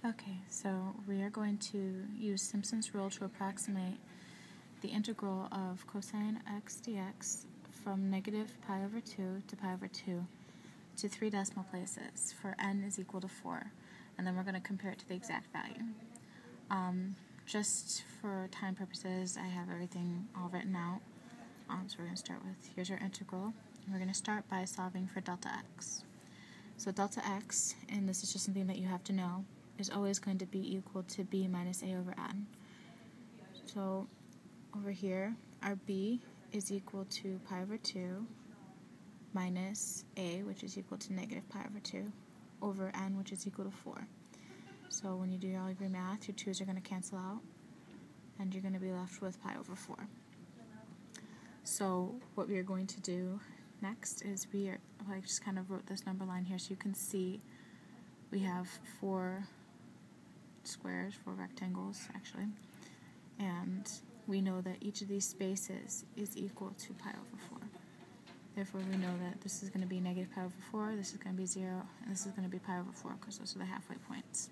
Okay, so we are going to use Simpsons Rule to approximate the integral of cosine x dx from negative pi over 2 to pi over 2 to 3 decimal places for n is equal to 4, and then we're going to compare it to the exact value. Just for time purposes, I have everything all written out. So we're going to start with, here's our integral. We're going to start by solving for delta x. So delta x, and this is just something that you have to know, is always going to be equal to b minus a over n. So over here, our b is equal to pi over 2 minus a, which is equal to negative pi over 2, over n, which is equal to 4. So when you do all of your math, your 2's are going to cancel out, and you're going to be left with pi over 4. So what we are going to do next is I just kind of wrote this number line here so you can see we have 4 squares, 4 rectangles actually, and we know that each of these spaces is equal to pi over 4. Therefore we know that this is going to be negative pi over 4, this is going to be 0, and this is going to be pi over 4 because those are the halfway points.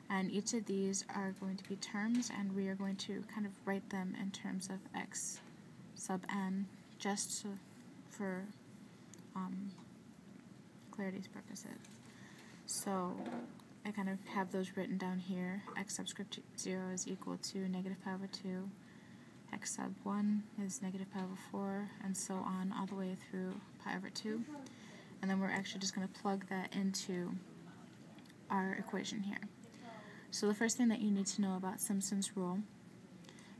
And each of these are going to be terms, and we are going to kind of write them in terms of x sub n just for clarity's purposes. So I kind of have those written down here. X subscript 0 is equal to negative pi over 2, x sub 1 is negative pi over 4, and so on all the way through pi over 2. And then we're actually just going to plug that into our equation here. So the first thing that you need to know about Simpsons Rule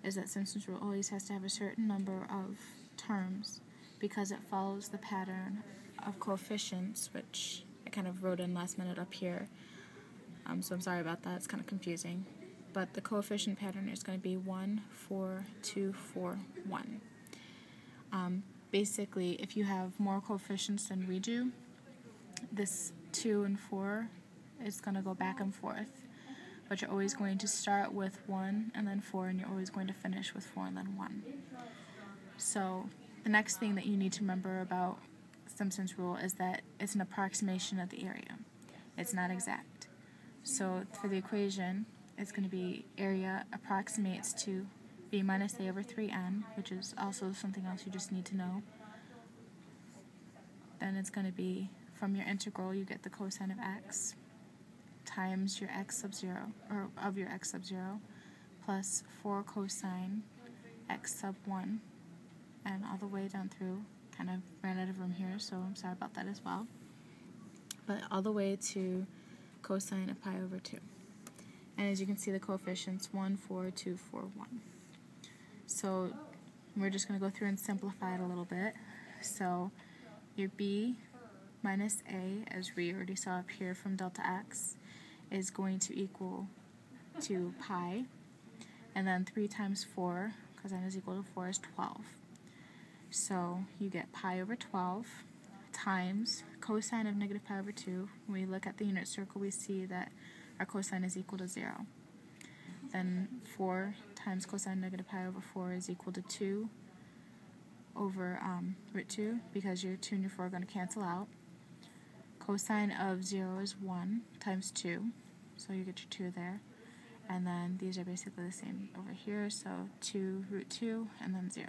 is that Simpsons Rule always has to have a certain number of terms because it follows the pattern of coefficients, which I kind of wrote in last minute up here. So I'm sorry about that, it's kind of confusing. But the coefficient pattern is going to be 1, 4, 2, 4, 1. Basically, if you have more coefficients than we do, this 2 and 4 is going to go back and forth. But you're always going to start with 1 and then 4, and you're always going to finish with 4 and then 1. So the next thing that you need to remember about Simpsons Rule is that it's an approximation of the area. It's not exact. So for the equation, it's going to be area approximates to b minus a over 3n, which is also something else you just need to know. Then it's going to be, from your integral, you get the cosine of x times your x sub 0, or of your x sub 0, plus 4 cosine x sub 1, and all the way down through. Kind of ran out of room here, so I'm sorry about that as well. But all the way to cosine of pi over 2. And as you can see, the coefficients 1, 4, 2, 4, 1. So we're just going to go through and simplify it a little bit. So your b minus a, as we already saw up here from delta x, is going to equal to pi, and then 3 times 4, cosine is equal to 4, is 12. So you get pi over 12 times cosine of negative pi over 2. When we look at the unit circle, we see that our cosine is equal to 0. Then 4 times cosine negative pi over 4 is equal to 2 over root 2, because your 2 and your 4 are going to cancel out. Cosine of 0 is 1 times 2, so you get your 2 there. And then these are basically the same over here, so 2 root 2 and then 0.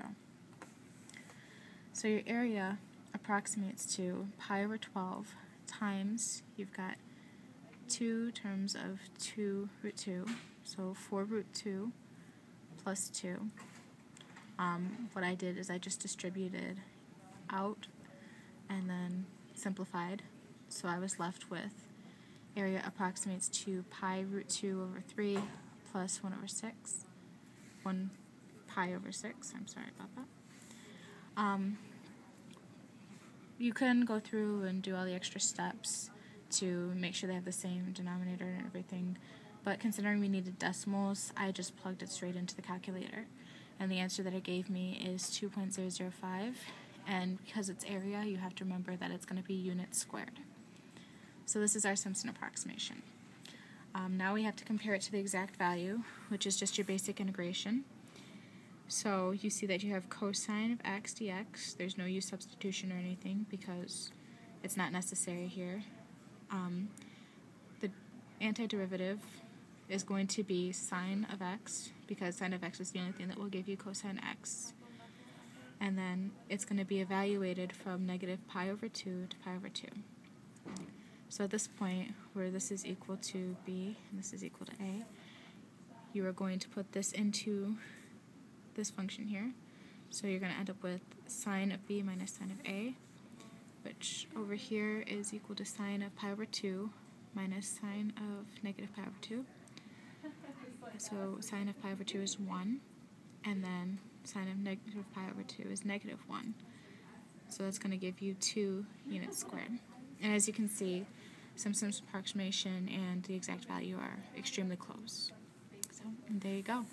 So your area approximates to pi over 12 times, you've got 2 terms of 2 root 2, so 4 root 2 plus 2. What I did is I just distributed out and then simplified. So I was left with area approximates to pi root 2 over 3 plus 1 over 6. 1 pi over 6, I'm sorry about that. You can go through and do all the extra steps to make sure they have the same denominator and everything, but considering we needed decimals, I just plugged it straight into the calculator. And the answer that it gave me is 2.005, and because it's area, you have to remember that it's going to be units squared. So this is our Simpson approximation. Now we have to compare it to the exact value, which is just your basic integration. So you see that you have cosine of x dx. There's no u substitution or anything because it's not necessary here. The antiderivative is going to be sine of x, because sine of x is the only thing that will give you cosine x. And then it's going to be evaluated from negative pi over 2 to pi over 2. So at this point, where this is equal to b and this is equal to a, you are going to put this into this function here. So you're going to end up with sine of b minus sine of a, which over here is equal to sine of pi over 2 minus sine of negative pi over 2. So sine of pi over 2 is 1, and then sine of negative pi over 2 is negative 1. So that's going to give you 2 units squared. And as you can see, Simpson's approximation and the exact value are extremely close. So there you go.